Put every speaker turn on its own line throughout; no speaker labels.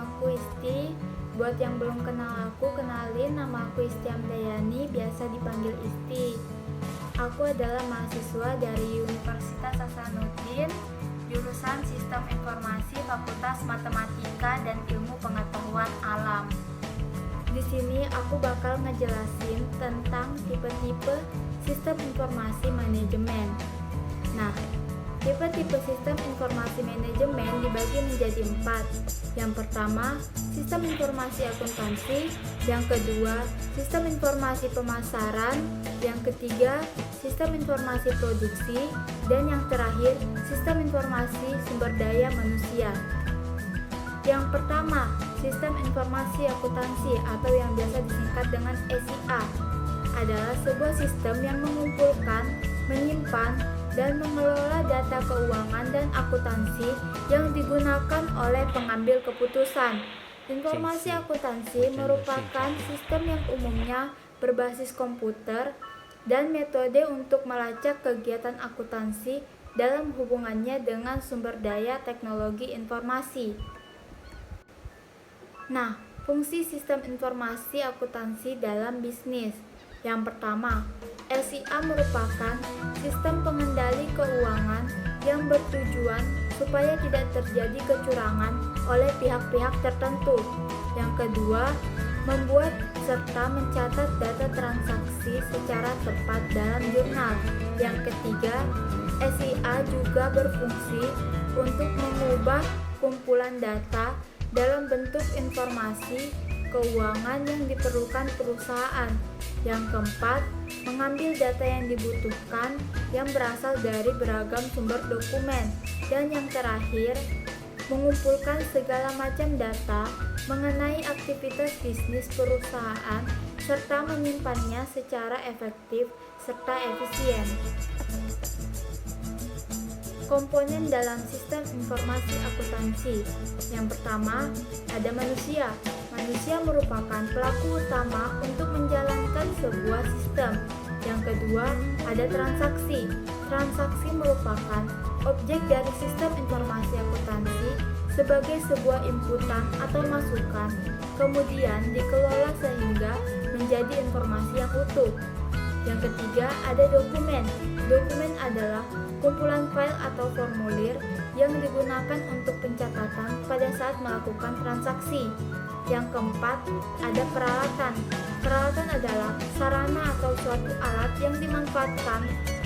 nama aku Isti. Buat yang belum kenal aku, kenalin, nama aku Isti Amdayani, biasa dipanggil Isti. Aku adalah mahasiswa dari Universitas Hasanuddin, jurusan Sistem Informasi, Fakultas Matematika dan Ilmu Pengetahuan Alam. Di sini aku bakal ngejelasin tentang tipe-tipe sistem informasi manajemen. Nah, tipe-tipe sistem informasi manajemen dibagi menjadi 4. Yang pertama, sistem informasi akuntansi. Yang kedua, sistem informasi pemasaran. Yang ketiga, sistem informasi produksi. Dan yang terakhir, sistem informasi sumber daya manusia. Yang pertama, sistem informasi akuntansi atau yang biasa disingkat dengan SIA adalah sebuah sistem yang mengumpulkan, menyimpan, dan mengelola data keuangan dan akuntansi yang digunakan oleh pengambil keputusan. Informasi akuntansi merupakan sistem yang umumnya berbasis komputer dan metode untuk melacak kegiatan akuntansi dalam hubungannya dengan sumber daya teknologi informasi. Nah, fungsi sistem informasi akuntansi dalam bisnis. Yang pertama, SIA merupakan sistem pengendali keuangan yang bertujuan supaya tidak terjadi kecurangan oleh pihak-pihak tertentu. Yang kedua, membuat serta mencatat data transaksi secara tepat dalam jurnal. Yang ketiga, SIA juga berfungsi untuk mengubah kumpulan data dalam bentuk informasi keuangan yang diperlukan perusahaan. Yang keempat, mengambil data yang dibutuhkan yang berasal dari beragam sumber dokumen. Dan yang terakhir, mengumpulkan segala macam data mengenai aktivitas bisnis perusahaan serta menyimpannya secara efektif serta efisien. Komponen dalam sistem informasi akuntansi. Yang pertama, ada manusia. Manusia merupakan pelaku utama untuk menjalankan sebuah sistem. Yang kedua, ada transaksi. Transaksi merupakan objek dari sistem informasi akuntansi sebagai sebuah inputan atau masukan, kemudian dikelola sehingga menjadi informasi yang utuh. Yang ketiga, ada dokumen. Dokumen adalah kumpulan file atau formulir yang digunakan untuk pencatatan pada saat melakukan transaksi. Yang keempat, ada peralatan. Peralatan adalah sarana atau suatu alat yang dimanfaatkan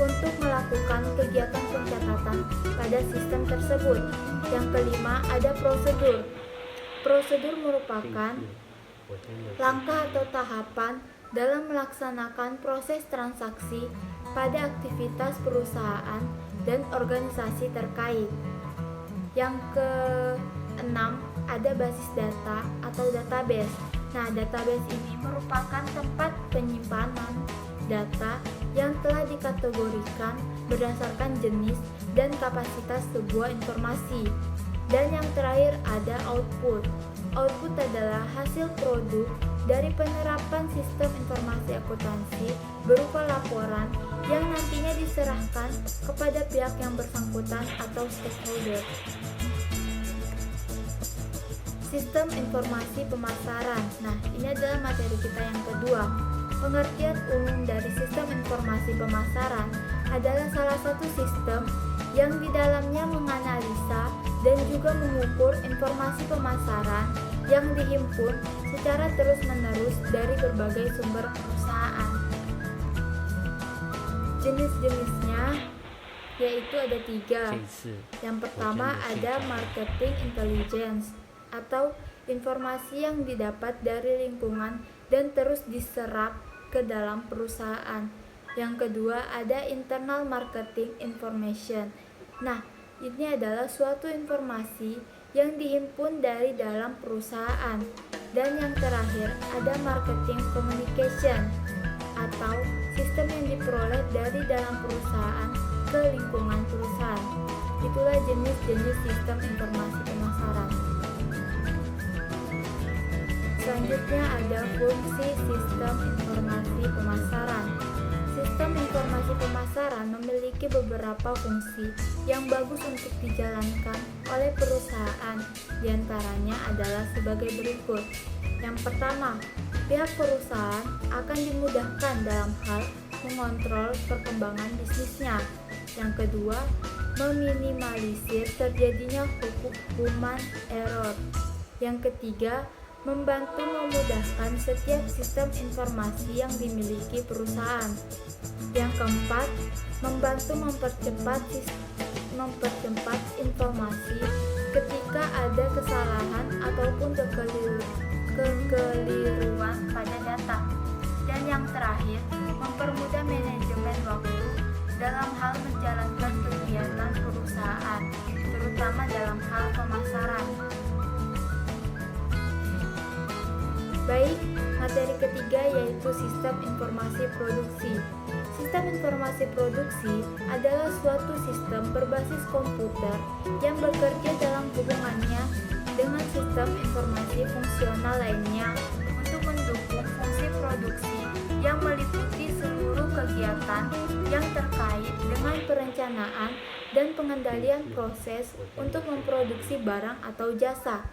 untuk melakukan kegiatan pencatatan pada sistem tersebut. Yang kelima, ada prosedur. Prosedur merupakan langkah atau tahapan dalam melaksanakan proses transaksi pada aktivitas perusahaan dan organisasi terkait. Yang keenam, ada basis data atau database. Nah, database ini merupakan tempat penyimpanan data yang telah dikategorikan berdasarkan jenis dan kapasitas sebuah informasi. Dan yang terakhir ada output. Output adalah hasil produk dari penerapan sistem informasi akuntansi berupa laporan yang nantinya diserahkan kepada pihak yang bersangkutan atau stakeholder. Sistem informasi pemasaran. Nah, ini adalah materi kita yang kedua. Pengertian umum dari sistem informasi pemasaran adalah salah satu sistem yang di dalamnya menganalisa dan juga mengukur informasi pemasaran yang dihimpun secara terus-menerus dari berbagai sumber perusahaan. Jenis-jenisnya yaitu ada 3. Yang pertama ada marketing intelligence atau informasi yang didapat dari lingkungan dan terus diserap ke dalam perusahaan. Yang kedua ada internal marketing information. Nah, ini adalah suatu informasi yang dihimpun dari dalam perusahaan. Dan yang terakhir ada marketing communication atau sistem yang diperoleh dari dalam perusahaan ke lingkungan perusahaan. Itulah jenis-jenis sistem informasi pemasaran. Selanjutnya ada fungsi sistem informasi pemasaran. Sistem Sistem informasi pemasaran memiliki beberapa fungsi yang bagus untuk dijalankan oleh perusahaan. Di antaranya adalah sebagai berikut. Yang pertama, pihak perusahaan akan dimudahkan dalam hal mengontrol perkembangan bisnisnya. Yang kedua, meminimalisir terjadinya human error. Yang ketiga, membantu memudahkan setiap sistem informasi yang dimiliki perusahaan. Yang keempat, membantu mempercepat informasi ketika ada kesalahan ataupun kekeliruan pada data. Dan yang terakhir, mempermudah manajemen waktu dalam hal menjalankan kegiatan perusahaan, terutama dalam hal pemasaran. Baik, materi ketiga yaitu sistem informasi produksi. Sistem informasi produksi adalah suatu sistem berbasis komputer yang bekerja dalam hubungannya dengan sistem informasi fungsional lainnya untuk mendukung fungsi produksi yang meliputi seluruh kegiatan yang terkait dengan perencanaan dan pengendalian proses untuk memproduksi barang atau jasa.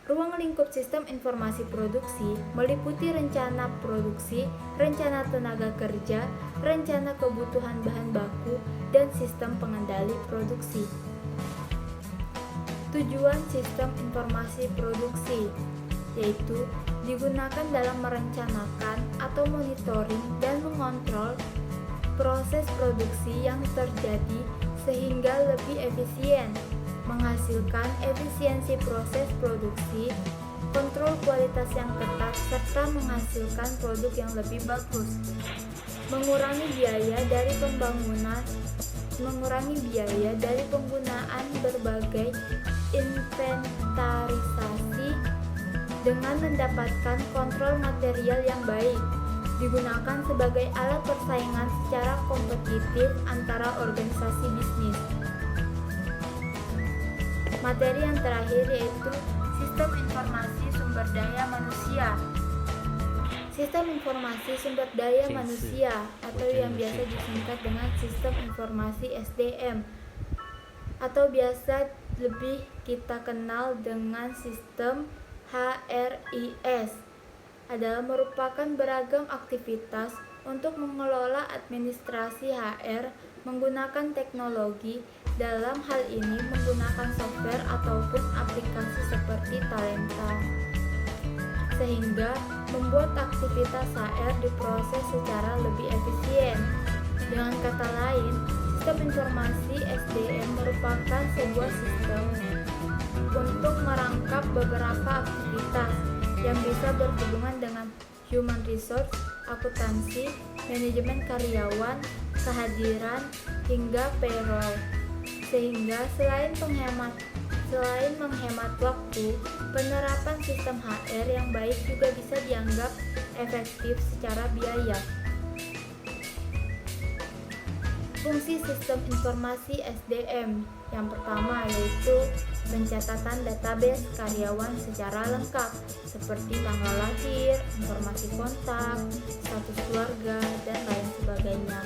Ruang lingkup sistem informasi produksi meliputi rencana produksi, rencana tenaga kerja, rencana kebutuhan bahan baku, dan sistem pengendali produksi. Tujuan sistem informasi produksi yaitu digunakan dalam merencanakan atau monitoring dan mengontrol proses produksi yang terjadi sehingga lebih efisien, menghasilkan efisiensi proses produksi, kontrol kualitas yang ketat, serta menghasilkan produk yang lebih bagus, mengurangi biaya dari penggunaan berbagai inventarisasi dengan mendapatkan kontrol material yang baik, digunakan sebagai alat persaingan secara kompetitif antara organisasi bisnis. Materi yang terakhir yaitu sistem informasi sumber daya manusia. Sistem informasi sumber daya manusia atau yang biasa disingkat dengan sistem informasi SDM atau biasa lebih kita kenal dengan sistem HRIS adalah merupakan beragam aktivitas untuk mengelola administrasi HR menggunakan teknologi. Dalam hal ini menggunakan software ataupun aplikasi seperti Talenta, sehingga membuat aktivitas HR diproses secara lebih efisien. Dengan kata lain, sistem informasi SDM merupakan sebuah sistem untuk merangkap beberapa aktivitas yang bisa berhubungan dengan human resource, akuntansi, manajemen karyawan, kehadiran, hingga payroll. Sehingga selain menghemat waktu, penerapan sistem HR yang baik juga bisa dianggap efektif secara biaya. Fungsi sistem informasi SDM yang pertama yaitu pencatatan database karyawan secara lengkap seperti tanggal lahir, informasi kontak, status keluarga, dan lain sebagainya.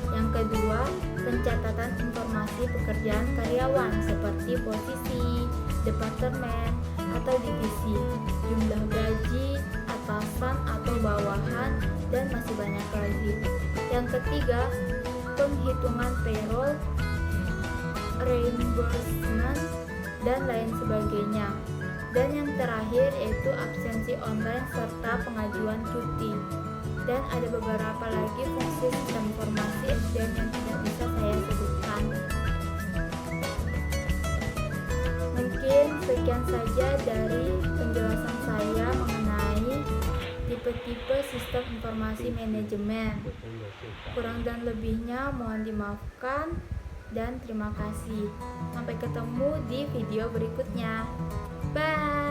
Yang kedua, pencatatan informasi pekerjaan karyawan seperti posisi, departemen, atau divisi, jumlah gaji, atasan atau bawahan, dan masih banyak lagi. Yang ketiga, penghitungan payroll, reimbursement, dan lain sebagainya. Dan yang terakhir yaitu absensi online serta pengajuan cuti. Dan ada beberapa lagi fungsi sistem informasi SDM yang tidak bisa saya sebutkan. Mungkin sekian saja dari penjelasan saya mengenai tipe-tipe sistem informasi manajemen. Kurang dan lebihnya mohon dimaafkan dan terima kasih. Sampai ketemu di video berikutnya. Bye.